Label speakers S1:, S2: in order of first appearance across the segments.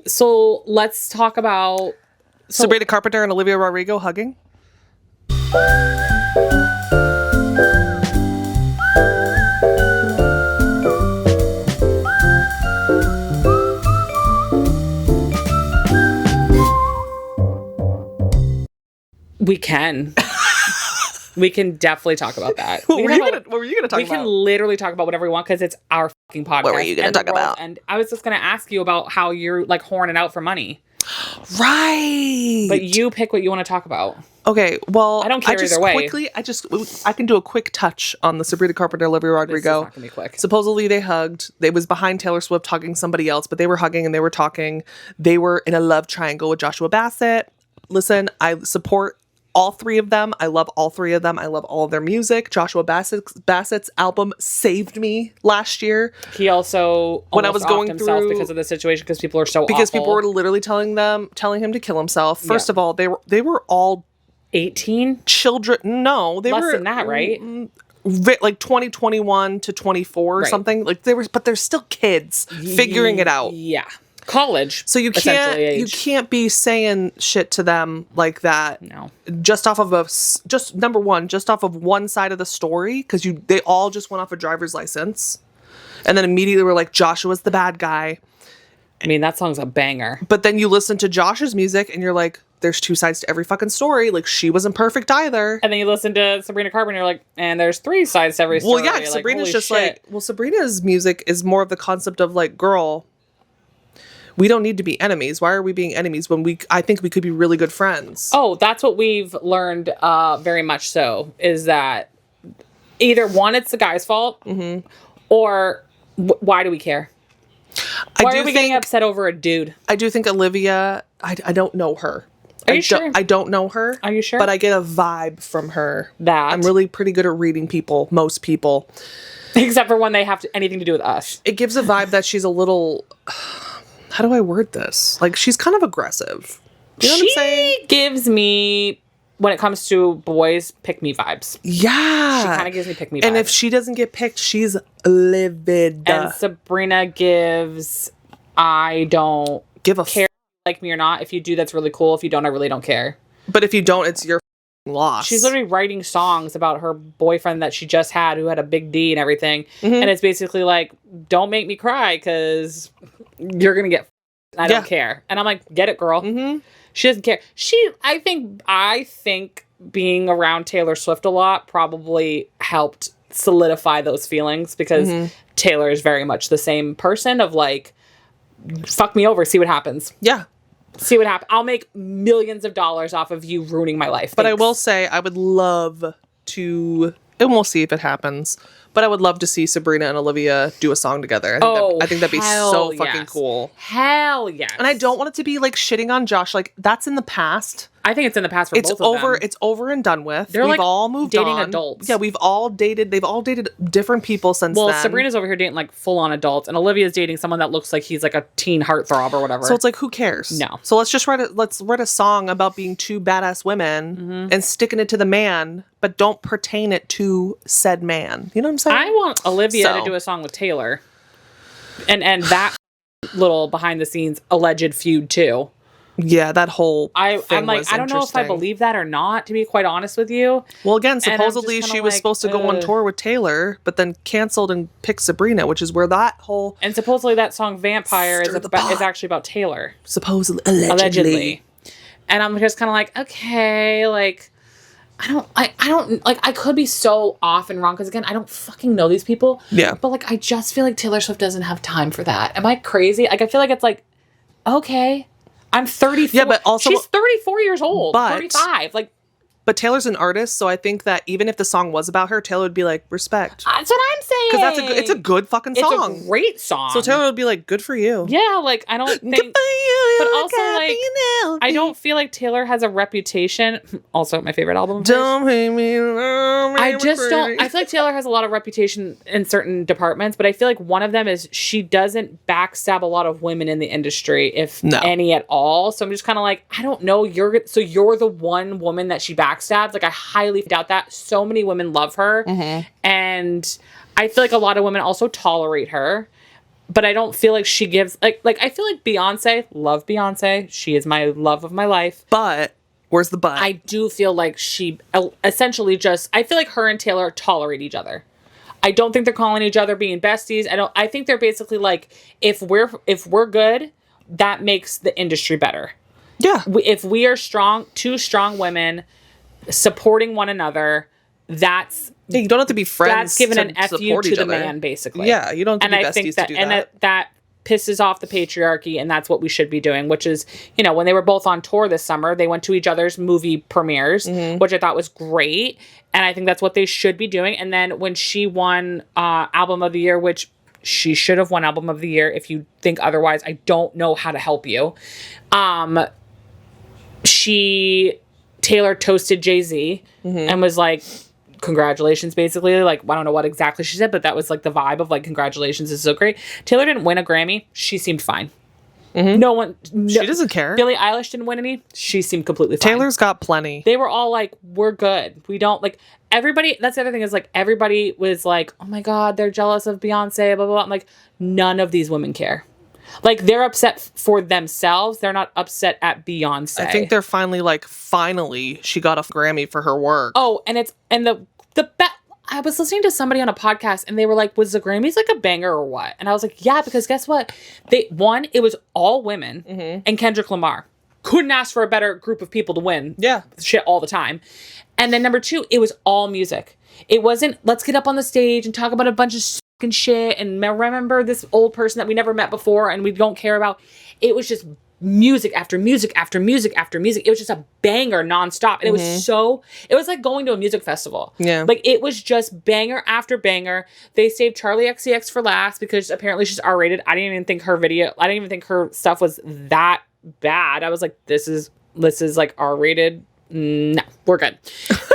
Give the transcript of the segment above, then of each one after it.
S1: So let's talk about
S2: Sabrina Carpenter and Olivia Rodrigo hugging.
S1: We can. We can definitely talk about that.
S2: What were you going to talk about?
S1: We can literally talk about whatever we want because it's our fucking podcast.
S2: What were you going to talk about?
S1: And I was just going to ask you about how you're like horning out for money.
S2: Right.
S1: But you pick what you want to talk about.
S2: Okay, well,
S1: I don't care either way.
S2: I can do a quick touch on the Sabrina Carpenter, Olivia Rodrigo.
S1: This is not gonna be quick.
S2: Supposedly they hugged. They was behind Taylor Swift hugging somebody else, but they were hugging and they were talking. They were in a love triangle with Joshua Bassett. Listen, I support all three of them. I love all three of them. I love all of their music. Joshua Bassett's album saved me last year.
S1: He also
S2: when I was going
S1: himself
S2: through
S1: because of the situation because people are so
S2: because
S1: awful.
S2: people were literally telling him to kill himself. First of all, they were all
S1: 18
S2: children. No, they
S1: less
S2: were
S1: than that, right?
S2: Like 2021 to 24 or
S1: Right.
S2: something. Like but they're still kids figuring it out.
S1: Yeah, college.
S2: So you can't be saying shit to them like that.
S1: No,
S2: just off of number one, just off of one side of the story, because they all just went off a driver's license, and then immediately were like, Joshua's the bad guy.
S1: I mean that song's a banger.
S2: But then you listen to Josh's music and you're like, there's two sides to every fucking story. Like, she wasn't perfect either.
S1: And then you listen to Sabrina Carpenter and you're like, and there's three sides to every story.
S2: Well, yeah, Sabrina's just like, Sabrina's music is more of the concept of like, girl, we don't need to be enemies. Why are we being enemies when I think we could be really good friends?
S1: Oh, that's what we've learned very much so, is that either one, it's the guy's fault, or why do we care? Why are we getting upset over a dude?
S2: I do think Olivia, I don't know her.
S1: Are you sure?
S2: I don't know her.
S1: Are you sure?
S2: But I get a vibe from her.
S1: That
S2: I'm really pretty good at reading people, most people.
S1: Except for when they have anything to do with us.
S2: It gives a vibe that she's a little... How do I word this? Like, she's kind of aggressive. You know what I'm saying?
S1: She gives me, when it comes to boys, pick-me vibes.
S2: Yeah.
S1: She kind of gives me pick-me vibes.
S2: And if she doesn't get picked, she's livid.
S1: And Sabrina gives, I don't
S2: give a
S1: care like me or not. If you do, that's really cool. If you don't, I really don't care.
S2: But if you don't, it's your loss.
S1: She's literally writing songs about her boyfriend that she just had who had a big D and everything. And it's basically like, don't make me cry because you're going to get I don't care. And I'm like, get it, girl. She doesn't care. I think being around Taylor Swift a lot probably helped solidify those feelings because Taylor is very much the same person of like, fuck me over, see what happens.
S2: Yeah.
S1: See what happens. I'll make millions of dollars off of you ruining my life.
S2: But I will say, I would love to, and we'll see if it happens, but I would love to see Sabrina and Olivia do a song together. I think that'd be so fucking cool.
S1: Hell yes.
S2: And I don't want it to be like shitting on Josh. Like, that's in the past.
S1: I think it's in the past for both of them.
S2: It's over and done with.
S1: They're
S2: We've all moved on.
S1: dating adults.
S2: Yeah, they've all dated different people since then.
S1: Well, Sabrina's over here dating like full-on adults, and Olivia's dating someone that looks like he's like a teen heartthrob or whatever.
S2: So it's like, who cares?
S1: No.
S2: So let's write a song about being two badass women and sticking it to the man, but don't pertain it to said man. You know what I'm saying?
S1: I want Olivia to do a song with Taylor, and that little behind-the-scenes alleged feud too.
S2: Yeah, that whole
S1: I'm like, I don't know if I believe that or not, to be quite honest with you.
S2: Well, again, supposedly she was supposed to go on tour with Taylor, but then canceled and picked Sabrina, which is where that whole...
S1: And supposedly that song Vampire is actually about Taylor.
S2: Supposedly. Allegedly.
S1: And I'm just kind of like, okay, like... I don't like, I could be so off and wrong because again, I don't fucking know these people.
S2: Yeah.
S1: But like, I just feel like Taylor Swift doesn't have time for that. Am I crazy? Like, I feel like it's like, okay, I'm 34.
S2: Yeah, but also
S1: she's 34 years old, 35. Like,
S2: but Taylor's an artist, so I think that even if the song was about her, Taylor would be like, respect.
S1: That's what I'm saying.
S2: Because it's a good fucking song.
S1: It's a great song.
S2: So Taylor would be like, good for you.
S1: Yeah, like, I don't think...
S2: Good for you.
S1: But also, like, I don't feel like Taylor has a reputation... Also, my favorite album of hers.
S2: Don't hate me.
S1: I just don't... I feel like Taylor has a lot of reputation in certain departments, but I feel like one of them is she doesn't backstab a lot of women in the industry, if any at all. So I'm just kind of like, I don't know. You're the one woman that she backstabs. Like, I highly doubt that. So many women love her. And I feel like a lot of women also tolerate her. but I don't feel like she gives like I feel like Beyonce, love Beyonce. She is my love of my life.
S2: But where's the but?
S1: I do feel like she essentially just, I feel like her and Taylor tolerate each other. I don't think they're calling each other being besties. I think they're basically like, if we're good, that makes the industry better.
S2: Yeah.
S1: If we are strong, two strong women supporting one another, that's,
S2: yeah, you don't have to be friends.
S1: That's giving an FU to the man, basically.
S2: Yeah, you don't have to be besties to do that.
S1: And that pisses off the patriarchy, and that's what we should be doing, which is, when they were both on tour this summer, they went to each other's movie premieres, which I thought was great, and I think that's what they should be doing. And then when she won Album of the Year, which she should have won Album of the Year, if you think otherwise, I don't know how to help you. Taylor toasted Jay-Z and was like, congratulations, basically. Like, I don't know what exactly she said, but that was like the vibe of like, congratulations, this is so great. Taylor didn't win a Grammy. She seemed fine. She doesn't care. Billie Eilish didn't win any. She seemed completely fine.
S2: Taylor's got plenty.
S1: They were all like, we're good. We don't like everybody. That's the other thing is like, everybody was like, oh my God, they're jealous of Beyonce, blah, blah, blah. I'm like, none of these women care. Like, they're upset for themselves. They're not upset at Beyonce.
S2: I think they're finally she got a Grammy for her work.
S1: Oh, and I was listening to somebody on a podcast and they were like, was the Grammys like a banger or what? And I was like, yeah, because guess what? It was all women and Kendrick Lamar. Couldn't ask for a better group of people to win.
S2: Yeah.
S1: Shit all the time. And then number 2, it was all music. It wasn't, let's get up on the stage and talk about a bunch of fucking shit and remember this old person that we never met before and we don't care about. It was just music after music after music after music. It was just a banger nonstop. And it was like going to a music festival.
S2: Yeah.
S1: Like, it was just banger after banger. They saved Charlie XCX for last because apparently she's R-rated. I didn't even think her stuff was that bad. I was like, this is like R-rated. No, we're good.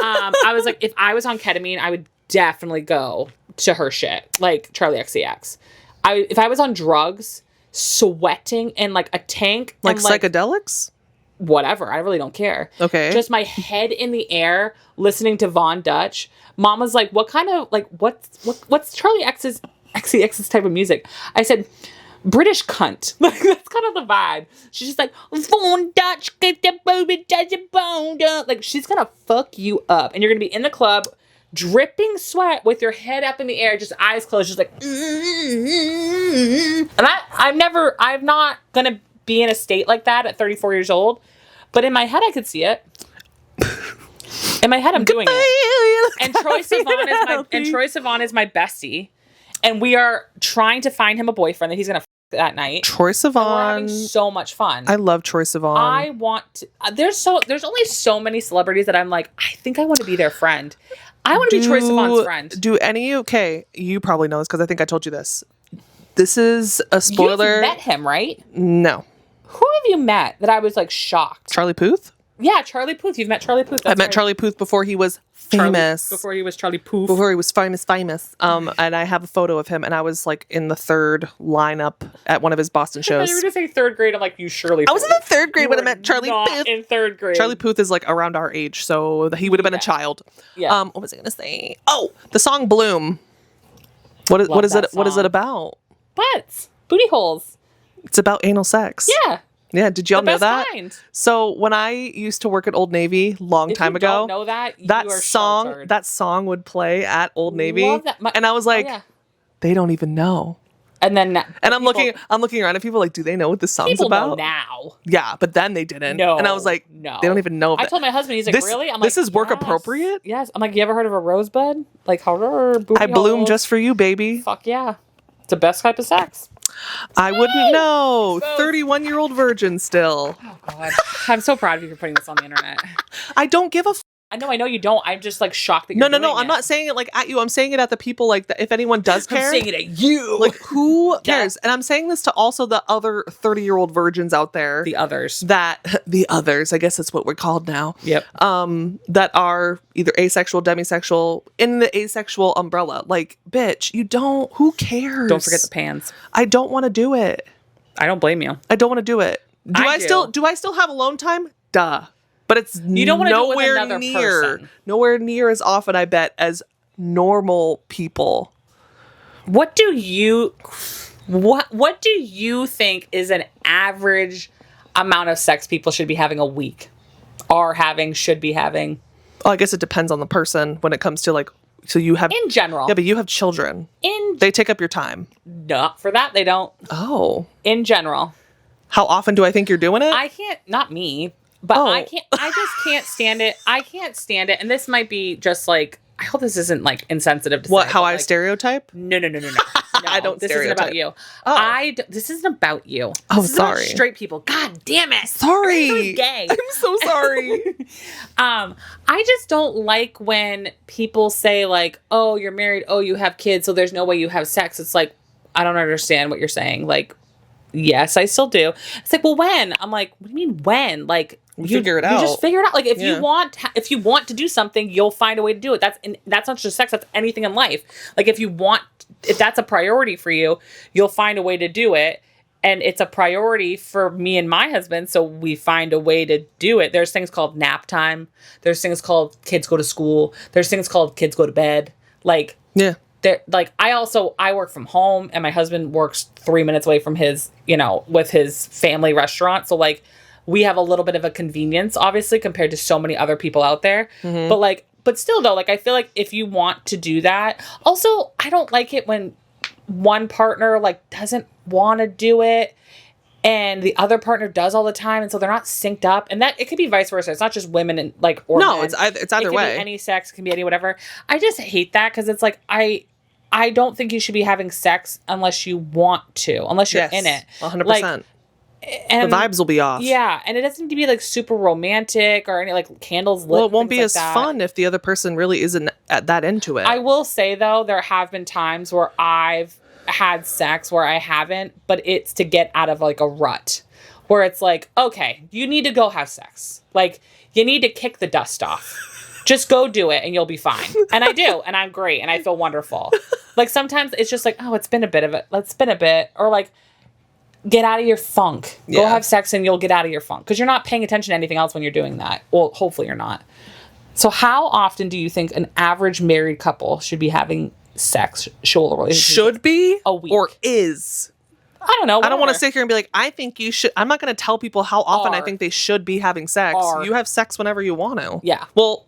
S1: I was like, if I was on ketamine, I would definitely go to her shit, like Charlie XCX. If I was on drugs, sweating in like a tank,
S2: like psychedelics,
S1: whatever, I really don't care.
S2: Okay,
S1: just my head in the air, listening to Von Dutch. Mama's like, what kind of like what's Charlie XCX's type of music? I said, British cunt. Like, that's kind of the vibe. She's just like, Von Dutch, get the baby, touch the bone. Like, she's gonna fuck you up, and you're gonna be in the club, dripping sweat, with your head up in the air, just eyes closed, just like. And I'm not gonna be in a state like that at 34 years old, but in my head, I could see it. In my head, I'm doing it. And Troye Sivan is my bestie. And we are trying to find him a boyfriend that he's going to that night.
S2: Troye Sivan.
S1: We're having so much fun.
S2: I love Troye Sivan.
S1: I want to, there's only so many celebrities that I'm like, I think I want to be their friend. I want to be Troye Sivan's friend.
S2: Okay, you probably know this because I think I told you this. This is a spoiler.
S1: You've met him, right?
S2: No.
S1: Who have you met that I was like shocked?
S2: Charlie Puth?
S1: Yeah, Charlie Puth. You've met Charlie Puth.
S2: I met Charlie Puth before he was famous.
S1: Before he was Charlie Puth.
S2: Before he was famous. And I have a photo of him, and I was like in the 3rd lineup at one of his Boston shows.
S1: You were going to say 3rd grade. I'm like, you surely.
S2: I was in the 3rd grade when I met Charlie Puth.
S1: In 3rd grade.
S2: Charlie Puth is like around our age, so he would have been a child.
S1: Yeah.
S2: What was I going to say? Oh, the song Bloom. What is it? What is it about?
S1: Butts. Booty holes.
S2: It's about anal sex.
S1: Yeah.
S2: Yeah, did y'all know that?
S1: Kind.
S2: So when I used to work at Old Navy long time ago,
S1: don't know that
S2: song would play at Old Navy, and I was like, they don't even know.
S1: And then
S2: I'm looking around at people like, do they know what this song's about?
S1: Know now.
S2: Yeah, but then they didn't.
S1: No,
S2: and I was like, no, they don't even know.
S1: I told my husband, he's like, really? I'm like,
S2: this is work appropriate.
S1: Yes. I'm like, you ever heard of a rosebud? Like, I
S2: bloom just for you, baby.
S1: Fuck yeah, it's the best type of sex.
S2: I wouldn't know. 31-year-old virgin still.
S1: Oh, God. I'm so proud of you for putting this on the internet.
S2: I don't give a
S1: I know you don't. I'm just like shocked that you're doing
S2: No. I'm not saying it like at you. I'm saying it at the people like that. If anyone does care,
S1: I'm saying it at you.
S2: Like, who cares? And I'm saying this to also the other 30-year-old virgins out there.
S1: The others.
S2: The others. I guess that's what we're called now.
S1: Yep.
S2: That are either asexual, demisexual, in the asexual umbrella. Like, bitch, who cares?
S1: Don't forget the pans.
S2: I don't want to do it.
S1: I don't blame you.
S2: I don't want to do it. Do I still have alone time? Duh. But it's
S1: you don't want to do it with another person.
S2: Nowhere near as often, I bet, as normal people.
S1: What do you What do you think is an average amount of sex people should be having a week? Should be having?
S2: Oh, I guess it depends on the person when it comes to like, so you have...
S1: In general.
S2: Yeah, but you have children. They take up your time.
S1: Not for that, they don't.
S2: Oh.
S1: In general.
S2: How often do I think you're doing it?
S1: I can't, not me, but I just can't stand it. I can't stand it. And this might be just like, I hope this isn't like insensitive to
S2: what,
S1: say,
S2: how I
S1: like,
S2: stereotype?
S1: No.
S2: I don't
S1: This
S2: stereotype.
S1: isn't about you.
S2: Oh.
S1: This isn't about you.
S2: Oh,
S1: this is
S2: sorry.
S1: about straight people. God damn it.
S2: Sorry.
S1: Gay.
S2: I'm so sorry.
S1: I just don't like when people say like, oh, you're married. Oh, you have kids. So there's no way you have sex. It's like, I don't understand what you're saying. Like, yes, I still do. It's like, well, when? I'm like, what do you mean when? Like, you
S2: figure it out.
S1: You just figure it out. Like, if you want to do something, you'll find a way to do it. That's not just sex. That's anything in life. Like, if that's a priority for you, you'll find a way to do it. And it's a priority for me and my husband, so we find a way to do it. There's things called nap time. There's things called kids go to school. There's things called kids go to bed. Like,
S2: yeah.
S1: I work from home, and my husband works 3 minutes away from his, with his family restaurant. So like, we have a little bit of a convenience, obviously, compared to so many other people out there. Mm-hmm. But still though, like, I feel like if you want to do that, also, I don't like it when one partner like doesn't want to do it and the other partner does all the time, and so they're not synced up. And that it could be vice versa. It's not just women and like, or
S2: no,
S1: men.
S2: it's either way.
S1: Be any sex, it can be any whatever. I just hate that because it's like I don't think you should be having sex unless you want to, unless you're in it.
S2: 100%.
S1: Like, and
S2: the vibes will be off.
S1: Yeah, and it doesn't need to be like super romantic or any like candles lit.
S2: Well, it won't be
S1: like
S2: as
S1: that.
S2: fun if the other person really isn't that into it.
S1: I will say though, there have been times where I've had sex where I haven't, but it's to get out of like a rut where it's like, okay, you need to go have sex. Like, you need to kick the dust off. Just go do it and you'll be fine. And I do, and I'm great, and I feel wonderful. Like, sometimes it's just like, oh, it's been a bit, or like, get out of your funk. Go have sex and you'll get out of your funk. Because you're not paying attention to anything else when you're doing that. Well, hopefully you're not. So how often do you think an average married couple should be having sex?
S2: Should be?
S1: A week.
S2: Or is?
S1: I don't know. Whatever.
S2: I don't want to sit here and be like, I think you should. I'm not going to tell people how often I think they should be having sex. You have sex whenever you want to.
S1: Yeah.
S2: Well,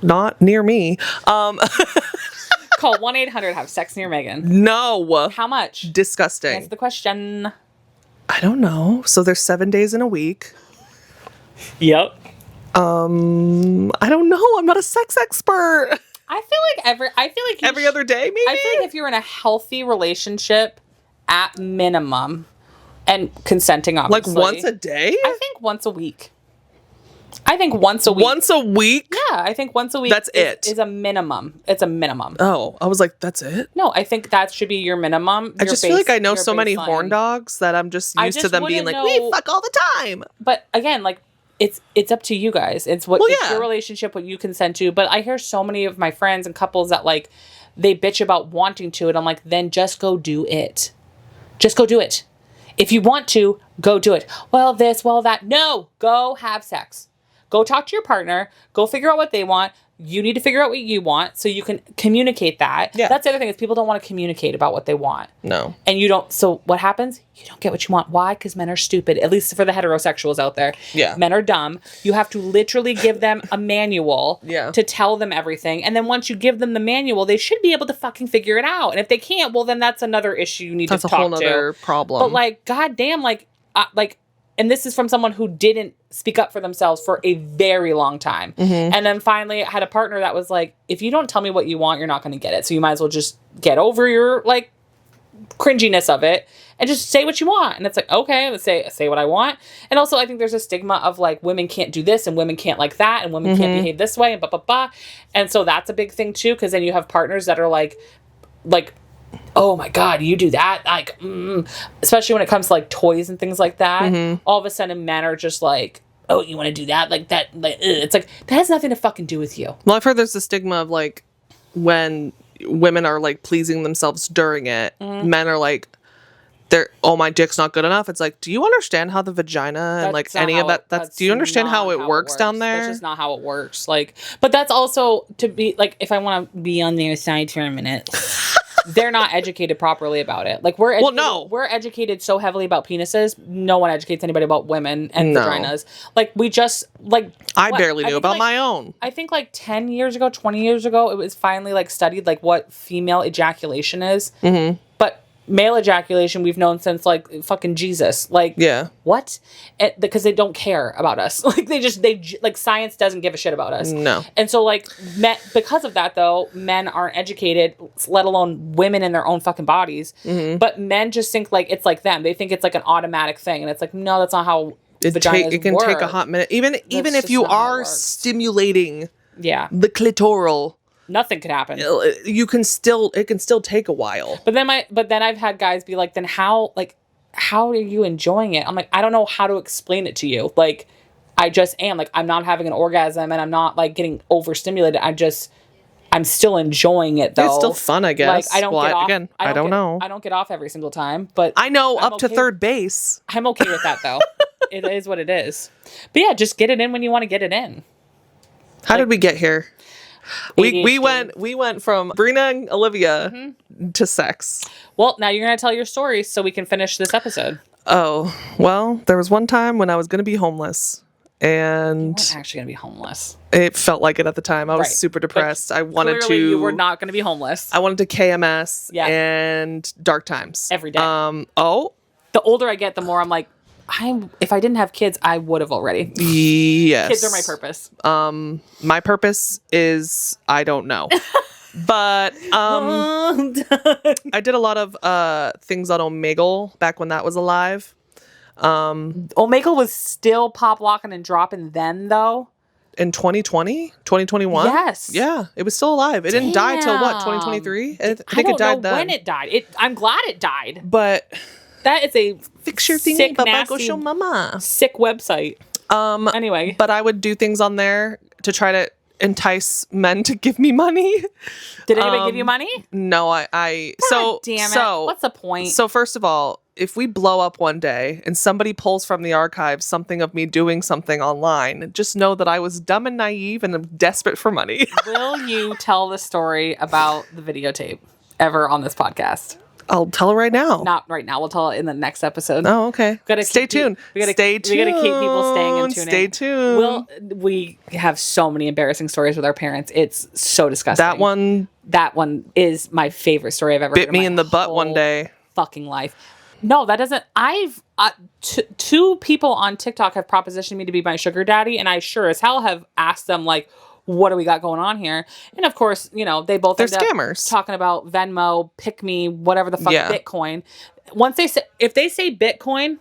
S2: not near me.
S1: Call 1-800-HAVE-SEX-NEAR-MEGAN.
S2: No.
S1: How much?
S2: Disgusting.
S1: That's the question.
S2: I don't know. So there's 7 days in a week.
S1: Yep.
S2: I don't know. I'm not a sex expert.
S1: I feel like
S2: every other day, maybe?
S1: I feel like if you're in a healthy relationship, at minimum, and consenting, obviously.
S2: Like once a day?
S1: I think once a week. Once a week? Yeah, I think once a week.
S2: That's
S1: is a minimum. It's a minimum.
S2: Oh, I was like, that's it?
S1: No, I think that should be your minimum.
S2: I just feel like I know so many horn dogs that I'm just used to them being like, we fuck all the time.
S1: But again, like, it's up to you guys. It's your relationship, what you consent to. But I hear so many of my friends and couples that like, they bitch about wanting to, and I'm like, then just go do it. Just go do it. If you want to, go do it. Well, this, well, that. No, go have sex. Go talk to your partner. Go figure out what they want. You need to figure out what you want so you can communicate that. Yeah. That's the other thing is people don't want to communicate about what they want.
S2: No.
S1: And you don't. So what happens? You don't get what you want. Why? Because men are stupid. At least for the heterosexuals out there.
S2: Yeah.
S1: Men are dumb. You have to literally give them a manual to tell them everything. And then once you give them the manual, they should be able to fucking figure it out. And if they can't, well, then that's another issue you need to talk to.
S2: That's a whole other problem.
S1: But like, goddamn, and this is from someone who didn't speak up for themselves for a very long time. Mm-hmm. And then finally had a partner that was like, if you don't tell me what you want, you're not going to get it. So you might as well just get over your like cringiness of it and just say what you want. And it's like, okay, let's say what I want. And also I think there's a stigma of like women can't do this and women can't like that and women can't behave this way and blah, blah, blah. And so that's a big thing too. Cause then you have partners that are like, oh my God, you do that? Like, especially when it comes to like toys and things like that. Mm-hmm. All of a sudden men are just like, oh, you want to do that? Like that, like, it's like, that has nothing to fucking do with you.
S2: Well, I've heard there's a stigma of like, when women are like pleasing themselves during it, men are like, my dick's not good enough. It's like, do you understand how the vagina and like any of that, do you understand how it works down there?
S1: That's just not how it works. Like, but that's also to be like, if I want to be on their side for a minute, they're not educated properly about it. Like we're educated so heavily about penises. No one educates anybody about women and vaginas. Like we just like
S2: I barely knew about my own.
S1: I think like 10 years ago, 20 years ago, it was finally like studied like what female ejaculation is. Mm-hmm. But male ejaculation we've known since like fucking Jesus. Like what? Because they don't care about us. Like they like science doesn't give a shit about us.
S2: No.
S1: And so like because of that though, men aren't educated, let alone women in their own fucking bodies. Mm-hmm. But men just think like it's like them. They think it's like an automatic thing, and it's like no, that's not how vaginas
S2: it can
S1: work.
S2: take a hot minute. Even if you are stimulating the clitoral,
S1: nothing could happen.
S2: It can still take a while.
S1: But then I've had guys be like, then how are you enjoying it? I'm like, I don't know how to explain it to you. Like, I just am. Like, I'm not having an orgasm and I'm not like getting overstimulated. I'm still enjoying it though.
S2: It's still fun, I guess.
S1: Like, I don't get off.
S2: Again, I don't know.
S1: I don't get off every single time, but
S2: I know I'm up to third base.
S1: I'm okay with that though. It is what it is. But yeah, just get it in when you want to get it in.
S2: How did we get here? We went from Sabrina and Olivia to sex.
S1: Well, now you're gonna tell your story so we can finish this episode.
S2: Oh, well, there was one time when I was gonna be homeless, and
S1: you weren't actually gonna be homeless.
S2: It felt like it at the time. I was super depressed. I wanted to.
S1: You were not gonna be homeless.
S2: I wanted to KMS and dark times
S1: every day.
S2: The
S1: older I get, the more I'm like, if I didn't have kids, I would have already.
S2: Yes.
S1: Kids are my purpose.
S2: My purpose is, I don't know. But I did a lot of things on Omegle back when that was alive.
S1: Omegle was still pop locking and dropping then though.
S2: In 2020? 2021?
S1: Yes.
S2: Yeah, it was still alive. It didn't die till what, 2023? I think it died then.
S1: When it died. I'm glad it died.
S2: But
S1: that is a
S2: fix your thing, Baba, go show mama.
S1: Sick website. Anyway.
S2: But I would do things on there to try to entice men to give me money.
S1: Did anybody give you money?
S2: No, God damn it.
S1: What's the point?
S2: So first of all, if we blow up one day and somebody pulls from the archives something of me doing something online, just know that I was dumb and naive and I'm desperate for money.
S1: Will you tell the story about the videotape ever on this podcast?
S2: I'll tell it right now.
S1: Not right now. We'll tell it in the next episode.
S2: Oh, okay. Stay tuned. We gotta keep
S1: people staying and tuning.
S2: Stay tuned.
S1: We have so many embarrassing stories with our parents. It's so disgusting. That one is my favorite story I've ever heard.
S2: Bit me in the butt one day.
S1: Fucking life. No, that doesn't. Two people on TikTok have propositioned me to be my sugar daddy, and I sure as hell have asked them like, what do we got going on here? And of course, they both
S2: they're scammers
S1: talking about Venmo, Pick Me, whatever the fuck, Bitcoin. If they say Bitcoin,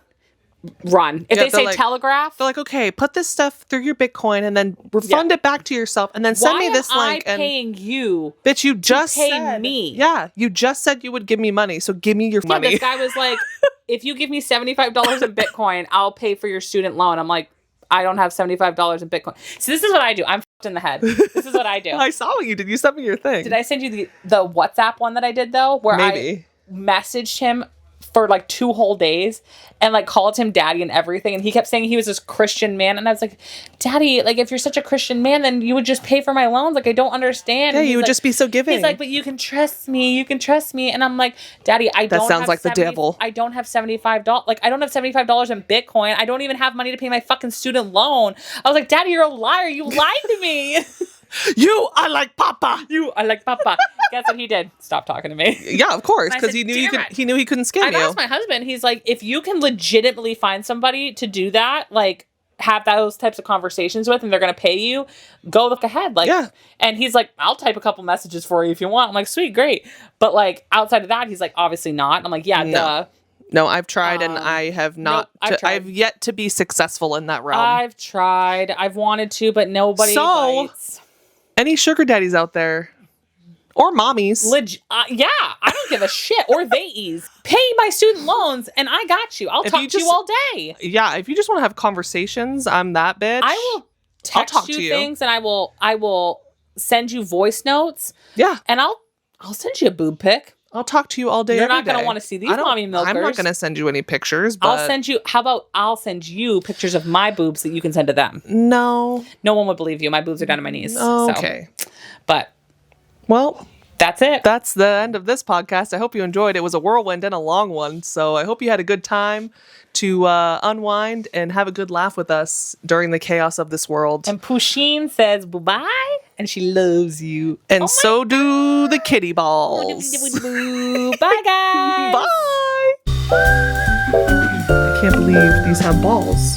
S1: run. If they say Telegraph,
S2: they're like, okay, put this stuff through your Bitcoin and then refund it back to yourself, and then send me this link.
S1: Why am I paying you?
S2: Bitch, you just
S1: said me.
S2: Yeah, you just said you would give me money, so give me your money.
S1: This guy was like, if you give me $75 in Bitcoin, I'll pay for your student loan. I'm like, I don't have $75 in Bitcoin. So this is what I do. I'm f***ed in the head. This is what I do.
S2: I saw what you did. You sent me your thing.
S1: Did I send you the WhatsApp one that I did though? Where I messaged him for like 2 whole days and like called him daddy and everything, and he kept saying he was this Christian man, and I was like, daddy, like if you're such a Christian man, then you would just pay for my loans. Like I don't understand.
S2: Yeah, you would just be so giving.
S1: He's like, but you can trust me, and I'm like, daddy,
S2: that sounds like the devil.
S1: I don't have $75. Like I don't have $75 in Bitcoin. I don't even have money to pay my fucking student loan. I was like, daddy, you're a liar. You lied to me.
S2: You are like Papa.
S1: Guess what he did? Stop talking to me.
S2: Yeah, of course, because he knew he couldn't scam you.
S1: I asked my husband. He's like, if you can legitimately find somebody to do that, like have those types of conversations with, and they're gonna pay you, go look ahead. Like, yeah. And he's like, I'll type a couple messages for you if you want. I'm like, sweet, great. But like outside of that, he's like, obviously not. I'm like, yeah, duh.
S2: No, I've tried and I have not. Nope, I've yet to be successul in that realm.
S1: I've tried. I've wanted to, but nobody bites.
S2: Any sugar daddies out there? Or mommies.
S1: Yeah, I don't give a shit. Or theys. Pay my student loans and I got you. I'll talk to you all day.
S2: Yeah, if you just want to have conversations, I'm that bitch.
S1: I will text you things and I will send you voice notes.
S2: Yeah.
S1: And I'll send you a boob pic.
S2: I'll talk to you all day.
S1: You're not going to want to see these mommy milkers.
S2: I'm not going to send you any pictures, but
S1: I'll send you pictures of my boobs that you can send to them.
S2: No.
S1: No one would believe you. My boobs are down to my knees.
S2: Okay.
S1: So. But.
S2: Well,
S1: That's it.
S2: That's the end of this podcast. I hope you enjoyed. It was a whirlwind and a long one, so I hope you had a good time to unwind and have a good laugh with us during the chaos of this world.
S1: And Pusheen says bye-bye, and she loves you.
S2: And so do the kitty balls.
S1: Bye, guys.
S2: Bye. I can't believe these have balls.